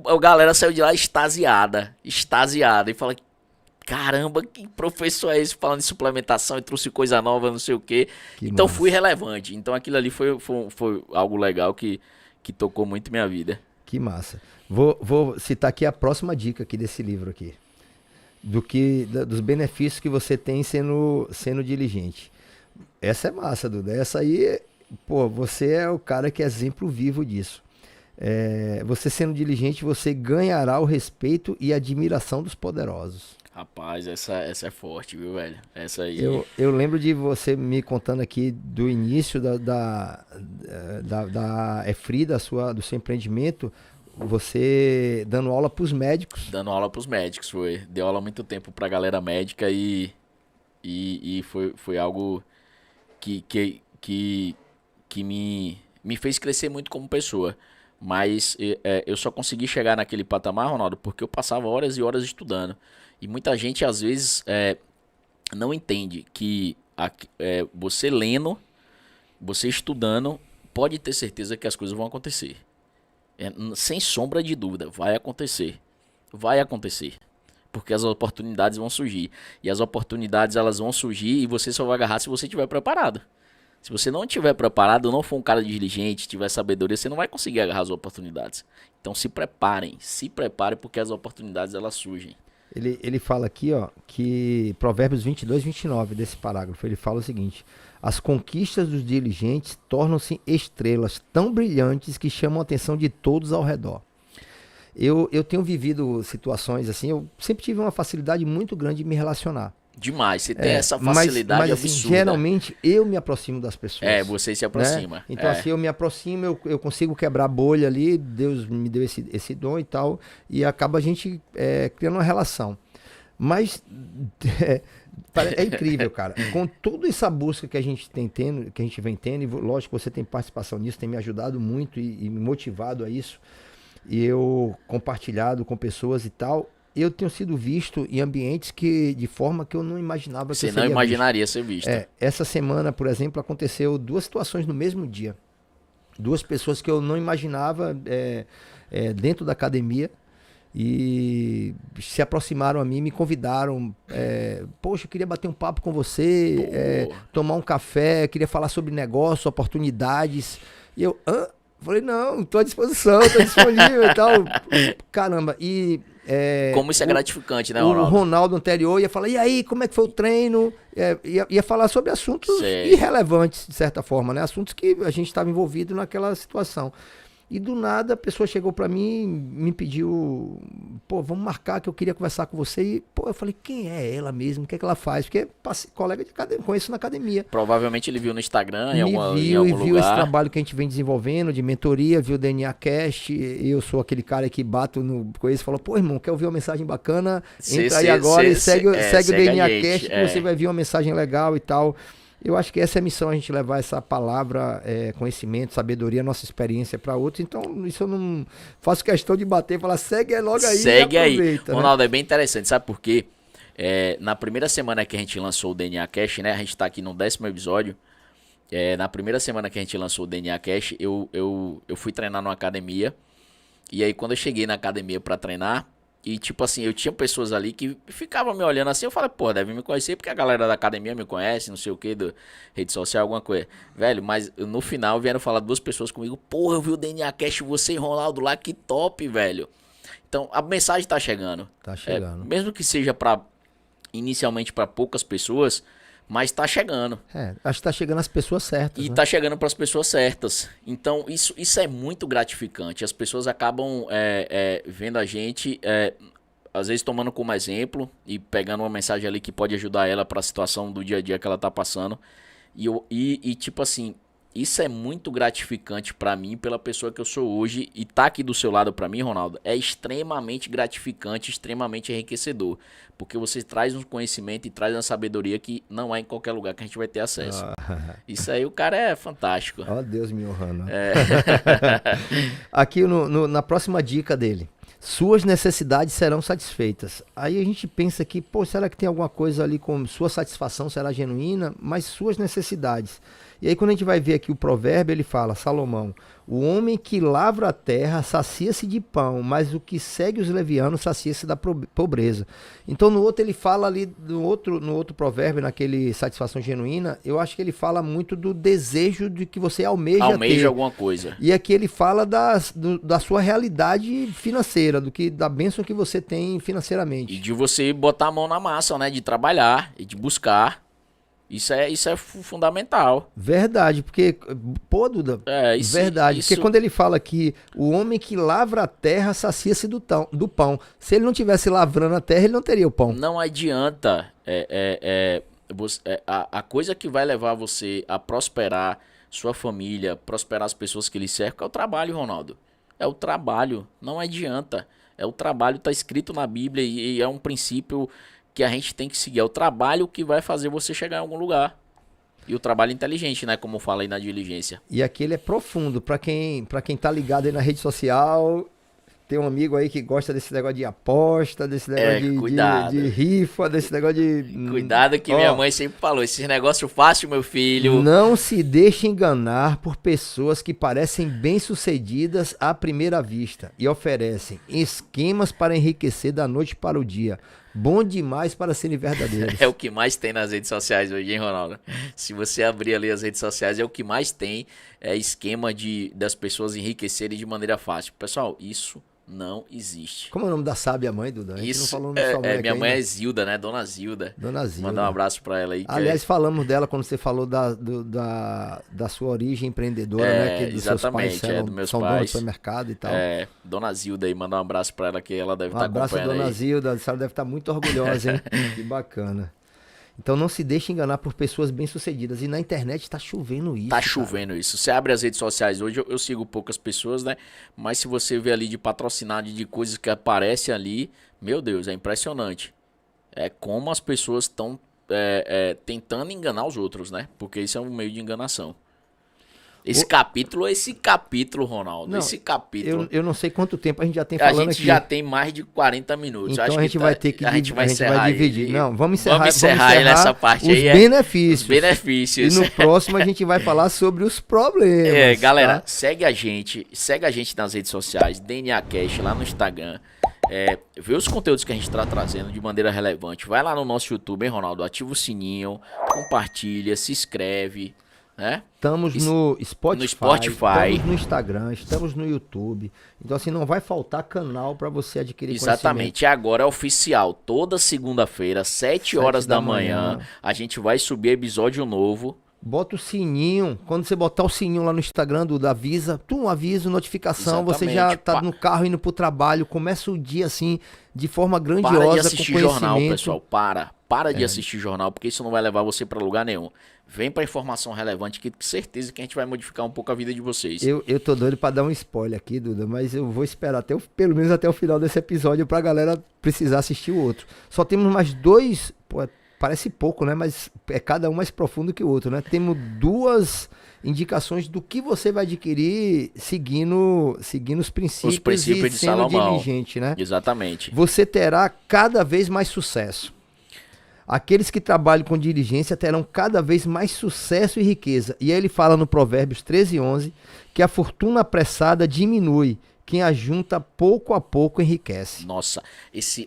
a galera saiu de lá extasiada. E fala, caramba, que professor é esse falando de suplementação e trouxe coisa nova, não sei o quê. Então massa. Fui relevante. Então aquilo ali foi algo legal que tocou muito minha vida. Que massa. Vou citar aqui a próxima dica aqui desse livro aqui. Dos benefícios que você tem sendo diligente. Essa é massa, Duda. Essa aí, pô, você é o cara que é exemplo vivo disso. Você sendo diligente, você ganhará o respeito e admiração dos poderosos. Rapaz, essa é forte, viu, velho? Essa aí... Eu lembro de você me contando aqui do início da EFRI, do seu empreendimento, você dando aula para os médicos. Dando aula para os médicos, foi. Deu aula há muito tempo para a galera médica e foi algo que que me fez crescer muito como pessoa. Mas eu só consegui chegar naquele patamar, Ronaldo, porque eu passava horas e horas estudando. E muita gente, às vezes, não entende que você lendo, você estudando, pode ter certeza que as coisas vão acontecer. Sem sombra de dúvida, vai acontecer. Vai acontecer. Porque as oportunidades vão surgir. E as oportunidades, elas vão surgir e você só vai agarrar se você estiver preparado. Se você não estiver preparado, não for um cara diligente, tiver sabedoria, você não vai conseguir agarrar as oportunidades. Então se preparem porque as oportunidades elas surgem. Ele fala aqui, ó, que Provérbios 22, 29 desse parágrafo, ele fala o seguinte: as conquistas dos diligentes tornam-se estrelas tão brilhantes que chamam a atenção de todos ao redor. Eu tenho vivido situações assim, eu sempre tive uma facilidade muito grande de me relacionar. Demais, você tem essa facilidade mas absurda. Assim, geralmente eu me aproximo das pessoas. Você se aproxima. Né? Então assim, eu me aproximo, eu consigo quebrar a bolha ali, Deus me deu esse dom e tal, e acaba a gente criando uma relação. Mas é incrível, cara. Com toda essa busca que a gente que a gente vem tendo, e lógico que você tem participação nisso, tem me ajudado muito e me motivado a isso, e eu compartilhado com pessoas e tal, eu tenho sido visto em ambientes de forma que eu não imaginava que eu seria visto. Você não imaginaria ser visto. Essa semana, por exemplo, aconteceu 2 situações no mesmo dia. 2 pessoas que eu não imaginava dentro da academia e se aproximaram a mim, me convidaram. Poxa, eu queria bater um papo com você, tomar um café, queria falar sobre negócio, oportunidades. E eu falei, não, estou à disposição, estou disponível e tal. Caramba, como isso é gratificante, né, Ronaldo? O Ronaldo anterior ia falar, e aí, como é que foi o treino? Ia falar sobre assuntos irrelevantes, de certa forma, né? Assuntos que a gente estava envolvido naquela situação. E do nada a pessoa chegou pra mim, me pediu, vamos marcar que eu queria conversar com você. E, eu falei, quem é ela mesmo? O que é que ela faz? Porque colega de academia, conheço na academia. Provavelmente ele viu no Instagram, em algum lugar. Viu esse trabalho que a gente vem desenvolvendo de mentoria, viu o DNA Cast. Eu sou aquele cara que bato no coisa e falo, irmão, quer ouvir uma mensagem bacana? Entra aí agora e segue o DNA Cast que você vai ver uma mensagem legal e tal. Eu acho que essa é a missão, a gente levar essa palavra, conhecimento, sabedoria, nossa experiência para outros. Então, isso eu não faço questão de bater e falar, segue logo aí. Segue aí. Ronaldo, é bem interessante, sabe por quê? Na primeira semana que a gente lançou o DNA Cash, né? A gente tá aqui no 10º episódio. Na primeira semana que a gente lançou o DNA Cash, eu fui treinar numa academia. E aí, quando eu cheguei na academia para treinar, e tipo assim, eu tinha pessoas ali que ficavam me olhando assim, eu falei, deve me conhecer porque a galera da academia me conhece, não sei o que, da rede social, alguma coisa. Velho, mas no final vieram falar 2 pessoas comigo, eu vi o DNA Cash, você e Ronaldo lá, que top, velho. Então, a mensagem tá chegando. Tá chegando. Mesmo que seja inicialmente para poucas pessoas, mas tá chegando. Acho que tá chegando as pessoas certas. E tá chegando para as pessoas certas. Então, isso é muito gratificante. As pessoas acabam vendo a gente, às vezes tomando como exemplo e pegando uma mensagem ali que pode ajudar ela para a situação do dia a dia que ela tá passando. E tipo assim, isso é muito gratificante para mim, pela pessoa que eu sou hoje. E tá aqui do seu lado para mim, Ronaldo, é extremamente gratificante, extremamente enriquecedor. Porque você traz um conhecimento e traz uma sabedoria que não é em qualquer lugar que a gente vai ter acesso. Isso aí, o cara é fantástico. Deus me honrando. Aqui na próxima dica dele. Suas necessidades serão satisfeitas. Aí a gente pensa que, será que tem alguma coisa ali com sua satisfação será genuína? Mas suas necessidades. E aí quando a gente vai ver aqui o provérbio, ele fala, Salomão, o homem que lavra a terra sacia-se de pão, mas o que segue os levianos sacia-se da pobreza. Então no outro ele fala ali, no outro provérbio, naquele satisfação genuína, eu acho que ele fala muito do desejo de que você almeja ter. Alguma coisa. E aqui ele fala da sua realidade financeira, da bênção que você tem financeiramente. E de você botar a mão na massa, né? De trabalhar e de buscar. Isso é fundamental. Verdade, porque, Duda, verdade. Porque quando ele fala que o homem que lavra a terra sacia-se do pão. Se ele não tivesse lavrando a terra, ele não teria o pão. Não adianta. A coisa que vai levar você a prosperar sua família, prosperar as pessoas que lhe cercam, é o trabalho, Ronaldo. É o trabalho. Não adianta. É o trabalho, está escrito na Bíblia e é um princípio que a gente tem que seguir. É o trabalho que vai fazer você chegar em algum lugar. E o trabalho inteligente, né? Como fala aí na diligência. E aquele é profundo. Para quem tá ligado aí na rede social, tem um amigo aí que gosta desse negócio de aposta, desse negócio Cuidado. de rifa, desse negócio de... Cuidado que minha mãe sempre falou, esse negócio fácil, meu filho. Não se deixe enganar por pessoas que parecem bem-sucedidas à primeira vista e oferecem esquemas para enriquecer da noite para o dia. Bom demais para serem verdadeiros. É o que mais tem nas redes sociais hoje, hein, Ronaldo? Se você abrir ali as redes sociais, é o que mais tem, esquema das pessoas enriquecerem de maneira fácil. Pessoal, isso não existe. Como é o nome da sábia mãe, Duda? Isso, não falou no sua mãe minha mãe ainda. é Zilda, né? Dona Zilda. Dona Zilda. Mandar um abraço pra ela aí. Aliás, falamos dela quando você falou da sua origem empreendedora, né? Que dos seus pais exatamente, dos meus são donos do pais. supermercado e tal. Dona Zilda aí, mandar um abraço pra ela que ela deve Um estar abraço, acompanhando Dona aí. Zilda. A senhora deve estar muito orgulhosa, hein? Que bacana. Então não se deixe enganar por pessoas bem-sucedidas. E na internet tá chovendo isso. Tá chovendo isso. Você abre as redes sociais hoje, eu sigo poucas pessoas, né? Mas se você vê ali de patrocinado de coisas que aparecem ali, meu Deus, é impressionante. É como as pessoas estão tentando enganar os outros, né? Porque isso é um meio de enganação. Esse capítulo, Ronaldo, Não, esse capítulo... Eu não sei quanto tempo a gente já tem A falando gente aqui. já tem mais de 40 minutos. Então Acho a gente que vai ter que a gente vai dividir. ele. Não, vamos encerrar aí nessa parte os aí. benefícios. Os benefícios. E no próximo a gente vai falar sobre os problemas. Galera, tá? segue a gente nas redes sociais, DNA Cash lá no Instagram. Vê os conteúdos que a gente está trazendo de maneira relevante. Vai lá no nosso YouTube, hein, Ronaldo? Ativa o sininho, compartilha, se inscreve, né? Estamos no Spotify, estamos no Instagram, estamos no YouTube. Então assim, não vai faltar canal para você adquirir Exatamente, agora é oficial. Toda segunda-feira, 7 horas da manhã, a gente vai subir episódio novo. Bota o sininho. Quando você botar o sininho lá no Instagram do Avisa, aviso, notificação. Exatamente. Você já tá no carro indo pro trabalho. Começa o dia assim, de forma grandiosa. Para de assistir com jornal, conhecimento. pessoal. Para de assistir jornal, porque isso não vai levar você para lugar nenhum. Vem para informação relevante, que certeza que a gente vai modificar um pouco a vida de vocês. Eu tô doido para dar um spoiler aqui, Duda, mas eu vou esperar pelo menos até o final desse episódio pra galera precisar assistir o outro. Só temos mais dois. Parece pouco, né? Mas é cada um mais profundo que o outro, né? Temos duas indicações do que você vai adquirir seguindo os princípios de sendo Salomão. diligente, né? Exatamente. Você terá cada vez mais sucesso. Aqueles que trabalham com diligência terão cada vez mais sucesso e riqueza. E aí ele fala no Provérbios 13:11 que a fortuna apressada diminui. Quem ajunta pouco a pouco enriquece. Nossa,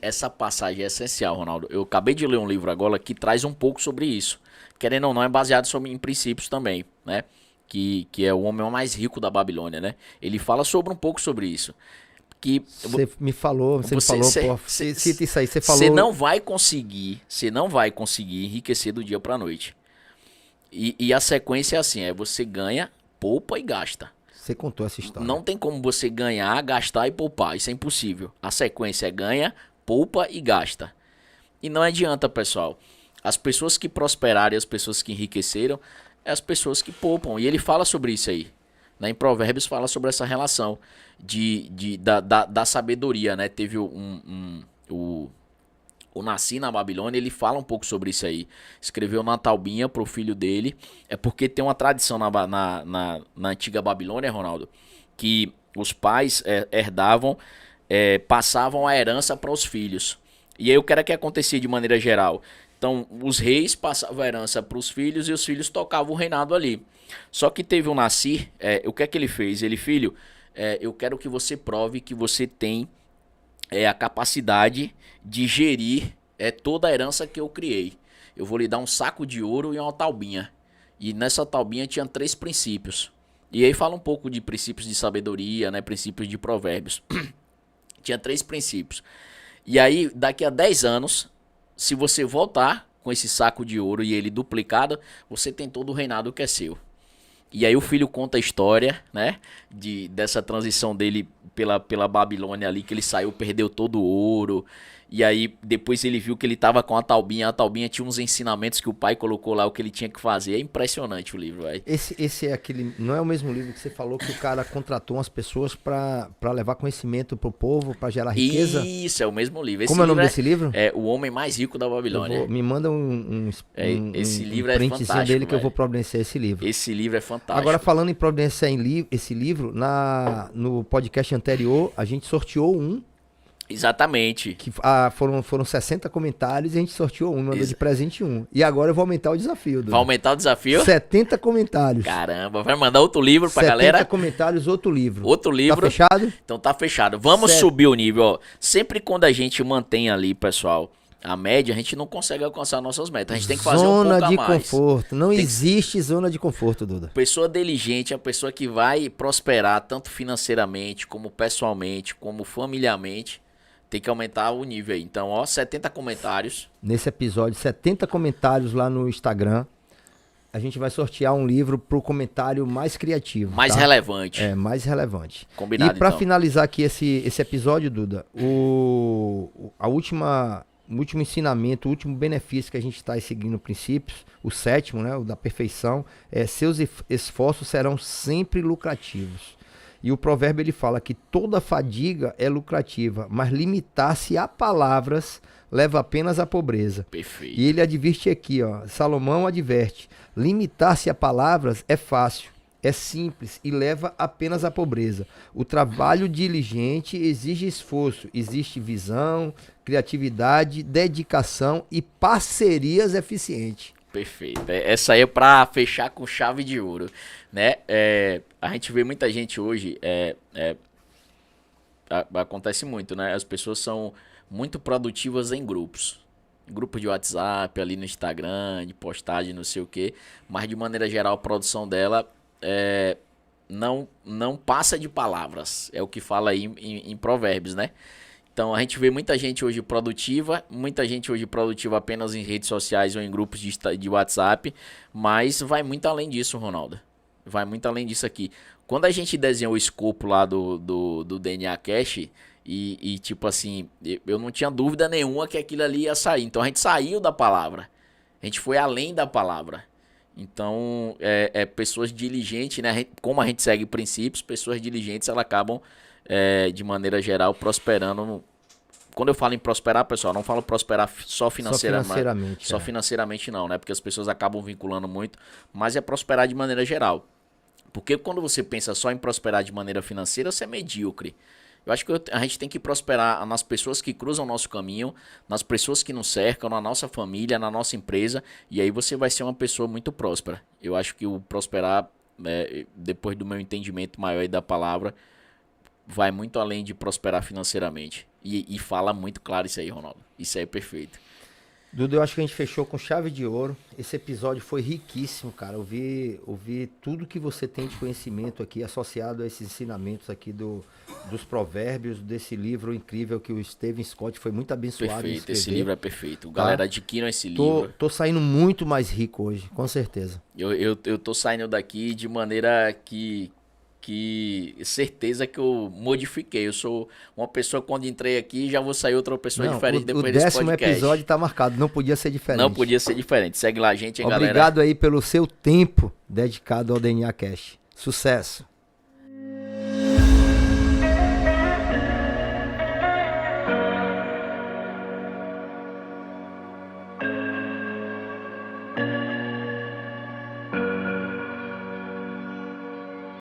essa passagem é essencial, Ronaldo. Eu acabei de ler um livro agora que traz um pouco sobre isso. Querendo ou não, é baseado em princípios também, né? Que é o homem mais rico da Babilônia, né? Ele fala um pouco sobre isso. Você me falou, pô, cita isso aí, você falou. Você não vai conseguir enriquecer do dia pra noite. E a sequência é assim, você ganha, poupa e gasta. Você contou essa história. Não tem como você ganhar, gastar e poupar. Isso é impossível. A sequência é ganha, poupa e gasta. E não adianta, pessoal. As pessoas que prosperaram e as pessoas que enriqueceram é as pessoas que poupam. E ele fala sobre isso aí. Né? Em Provérbios fala sobre essa relação da sabedoria. Né? Teve o Nasci na Babilônia, ele fala um pouco sobre isso aí. Escreveu na taubinha pro filho dele. É porque tem uma tradição na antiga Babilônia, Ronaldo, que os pais herdavam, passavam a herança para os filhos. E aí o que era que acontecia de maneira geral? Então, os reis passavam a herança para os filhos e os filhos tocavam o reinado ali. Só que teve o Nasci, o que é que ele fez? Ele, filho, eu quero que você prove que você tem a capacidade de gerir toda a herança que eu criei. Eu vou lhe dar um saco de ouro e uma taubinha. E nessa taubinha tinha 3 princípios. E aí fala um pouco de princípios de sabedoria, né, princípios de provérbios. Tinha 3 princípios. E aí, daqui a 10 anos, se você voltar com esse saco de ouro e ele duplicado, você tem todo o reinado que é seu. E aí o filho conta a história, né? Dessa transição dele pela Babilônia ali, que ele saiu, perdeu todo o ouro. E aí depois ele viu que ele tava com a Taubinha tinha uns ensinamentos que o pai colocou lá, o que ele tinha que fazer. É impressionante o livro, velho. Esse é aquele, não é o mesmo livro que você falou que o cara contratou umas pessoas pra levar conhecimento pro povo, pra gerar riqueza? Isso, é o mesmo livro. Como é o nome desse livro? É O Homem Mais Rico da Babilônia. Me manda Esse livro um é printzinho fantástico, dele que eu velho. vou providenciar esse livro. Esse livro é fantástico. Agora, falando em providenciar esse livro, no podcast anterior, a gente sorteou um. Exatamente. Que foram 60 comentários e a gente sorteou um, mandou de presente um. E agora eu vou aumentar o desafio. Vai aumentar o desafio? 70 comentários. Caramba, vai mandar outro livro pra 70 galera? 70 comentários, outro livro. Outro livro. Tá fechado? Então tá fechado. Vamos subir o nível, ó. Sempre quando a gente mantém ali, pessoal, a média, a gente não consegue alcançar nossas metas. A gente tem que fazer um pouco a mais. Zona de conforto. Não existe zona de conforto, Duda. Pessoa diligente é a pessoa que vai prosperar tanto financeiramente, como pessoalmente, como familiarmente. Tem que aumentar o nível aí. Então, ó, 70 comentários. Nesse episódio, 70 comentários lá no Instagram. A gente vai sortear um livro pro comentário mais criativo. Mais relevante. É, mais relevante. Combinado, E pra então. finalizar aqui esse episódio, Duda, o último ensinamento, o último benefício que a gente está seguindo princípios, o sétimo, né, o da perfeição, seus esforços serão sempre lucrativos. E o provérbio ele fala que toda fadiga é lucrativa, mas limitar-se a palavras leva apenas à pobreza. Perfeito. E ele adverte aqui, ó, Salomão adverte, limitar-se a palavras é fácil, é simples e leva apenas à pobreza. O trabalho diligente exige esforço, existe visão, criatividade, dedicação e parcerias eficientes. Perfeito. Essa aí é pra fechar com chave de ouro, né? A gente vê muita gente hoje, acontece muito, né? As pessoas são muito produtivas em grupos. Grupo de WhatsApp, ali no Instagram, de postagem, não sei o quê. Mas de maneira geral, a produção dela não passa de palavras. É o que fala aí em Provérbios, né? Então a gente vê muita gente hoje produtiva apenas em redes sociais ou em grupos de WhatsApp, mas vai muito além disso, Ronaldo. Vai muito além disso aqui. Quando a gente desenhou o escopo lá do DNA Cash, e tipo assim, eu não tinha dúvida nenhuma que aquilo ali ia sair. Então a gente saiu da palavra, a gente foi além da palavra. Então, pessoas diligentes, né? Como a gente segue princípios, pessoas diligentes, elas acabam de maneira geral, prosperando. Quando eu falo em prosperar, pessoal, não falo prosperar só financeiramente. Só financeiramente não, né? Porque as pessoas acabam vinculando muito, mas é prosperar de maneira geral. Porque quando você pensa só em prosperar de maneira financeira, você é medíocre. Eu acho que a gente tem que prosperar nas pessoas que cruzam o nosso caminho, nas pessoas que nos cercam, na nossa família, na nossa empresa, e aí você vai ser uma pessoa muito próspera. Eu acho que o prosperar, depois do meu entendimento maior aí da palavra, vai muito além de prosperar financeiramente. E fala muito claro isso aí, Ronaldo. Isso aí é perfeito. Dudu, eu acho que a gente fechou com chave de ouro. Esse episódio foi riquíssimo, cara. Ouvir tudo que você tem de conhecimento aqui, associado a esses ensinamentos aqui dos provérbios, desse livro incrível que o Steven Scott foi muito abençoado. Perfeito, esse livro é perfeito. Galera, adquiram esse livro. Tô saindo muito mais rico hoje, com certeza. Eu tô saindo daqui de maneira que certeza que eu modifiquei. Eu sou uma pessoa, quando entrei aqui, já vou sair outra pessoa diferente depois desse podcast. O 10º episódio tá marcado, não podia ser diferente. Não podia ser diferente. Segue lá, gente, galera. Obrigado aí pelo seu tempo dedicado ao DNA Cash. Sucesso!